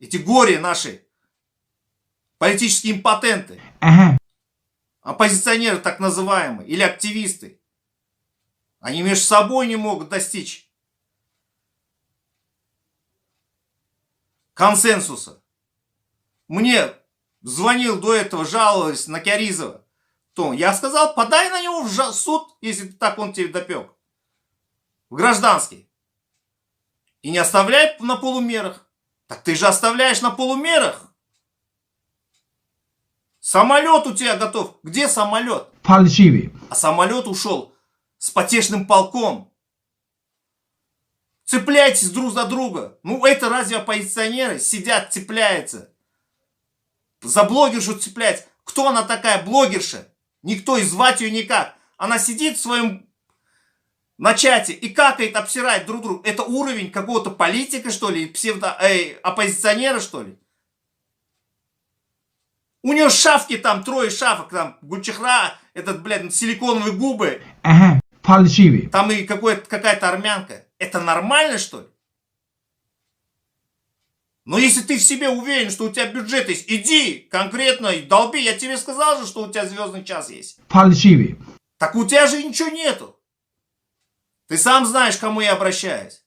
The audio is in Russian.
Эти горе наши, политические импотенты, оппозиционеры так называемые, или активисты. Они между собой не могут достичь консенсуса. Мне звонил до этого, жаловались на Кяризова. То я сказал, подай на него в суд, если так он тебе допек. В гражданский. И не оставляй на полумерах. Так ты же оставляешь на полумерах. Самолет у тебя готов. Где самолет? А самолет ушел с потешным полком. Цепляйтесь друг за друга. Ну это разве оппозиционеры сидят, цепляются? За блогершу цепляется. Кто она такая, блогерша? Никто, и звать ее никак. Она сидит в своем на чате и какает, обсирает друг друга. Это уровень какого-то политика, что ли? Оппозиционера, что ли? У нее шавки там, 3 шавок, там, Гульчахра, этот, блядь, силиконовые губы. Там и какая-то армянка. Это нормально, что ли? Но если ты в себе уверен, что у тебя бюджет есть, иди конкретно и долби. Я тебе сказал же, что у тебя звездный час есть. Так у тебя же ничего нету. Ты сам знаешь, к кому я обращаюсь.